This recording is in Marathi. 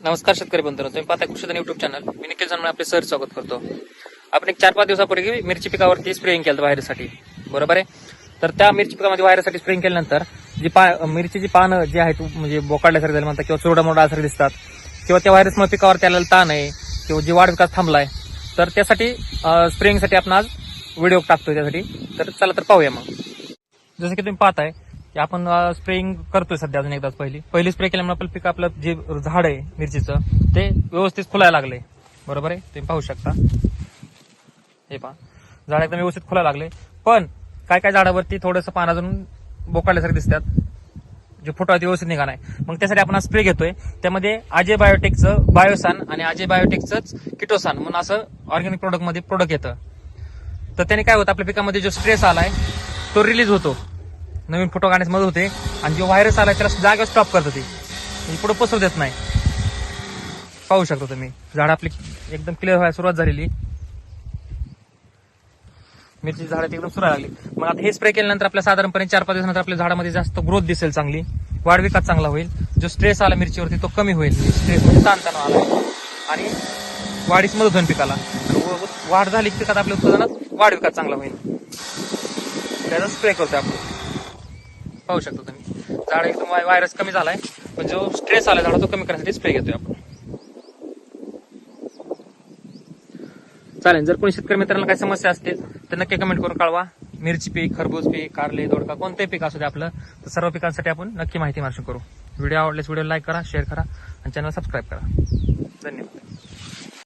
नमस्कार शेतकरी बंधूंनो, तुम्ही पाहता कृषी युट्यूब चॅनल. मी निखिल जन्मळे आपले सर स्वागत करतो. आपण एक 4-5 दिवसापूर्वी मिरची पिकावरती स्प्रेइंग केलं व्हायरससाठी, बरोबर आहे. तर त्या मिरची पिकामध्ये व्हायरससाठी स्प्रेइंग केल्यानंतर जी मिरचीची पानं जी आहेत म्हणजे बोकाडल्यासारखे झाले म्हणतात किंवा चुरडा मोडा सारखे दिसतात किंवा त्या व्हायरसमुळे पिकावर त्याला ताण आहे किंवा जी वाढ विकास थांबलाय, तर त्यासाठी स्प्रेइंगसाठी आपण आज व्हिडिओ टाकतोय त्यासाठी. तर चला तर पाहूया. मग जसं की तुम्ही पाहताय की आपण स्प्रेइंग करतोय सध्या. अजून एकदाच पहिली स्प्रे केल्यामुळे आपलं पीक, आपलं जे झाड आहे मिरचीचं, ते व्यवस्थित फुलायला लागले, बरोबर आहे. तुम्ही पाहू शकता, हे पहा झाड एकदम व्यवस्थित फुलायला लागले. पण काय काय झाडावरती थोडंसं पान अजून बोकाडल्यासारखे दिसतात, जे फुटवा व्यवस्थित निघा नाही. मग त्यासाठी आपण स्प्रे घेतोय. त्यामध्ये अजय बायोटेकचं बायोसान आणि अजय बायोटेकचंच किटोसान म्हणून असं ऑर्गॅनिक प्रोडक्ट मध्ये प्रोडक्ट येतं. तर त्याने काय होतं, आपल्या पिकामध्ये जो स्ट्रेस आलाय तो रिलीज होतो, नवीन फोटो काढण्यास मदत होते. आणि जो व्हायरस आलाय त्याला जागेवर स्टॉप करतं, ती पुढे पसरू देत नाही. पाहू शकता तुम्ही, झाड आपली एकदम क्लिअर व्हायला सुरुवात झालेली, मिरची झाड एकदम सुरायला लागली. मग आता हे स्प्रे केल्यानंतर आपल्या साधारणपणे 4-5 दिवसानंतर आपल्या झाडामध्ये जास्त ग्रोथ दिसेल, चांगली वाढ विकास चांगला होईल. जो स्ट्रेस आला मिरचीवरती तो कमी होईल. स्ट्रेस म्हणजे ताणतणाव आला आणि वाढीस मदत होईल पिकाला. वाढ झाली की पिकात आपल्या उत्पादनात वाढ विकास चांगला होईल. त्याचा स्प्रे करतोय आपण. पाहू शकता तुम्ही, झाड एकदम व्हायरस कमी झालाय, पण जो स्ट्रेस आला झाडा तो कमी करण्यासाठी स्प्रे घेतोय आपण. चालेल. जर कोणी शेतकरी मित्रांना काही समस्या असतील तर नक्की कमेंट करून कळवा. मिरची पीक, खरबूज पीक, कारले, दोडका, कोणतेही पीक असू दे आपलं, तर सर्व पिकांसाठी आपण नक्की माहिती मार्गदर्शन करू. व्हिडिओ आवडल्यास व्हिडिओ लाईक करा, शेअर करा आणि चॅनल सबस्क्राईब करा. धन्यवाद.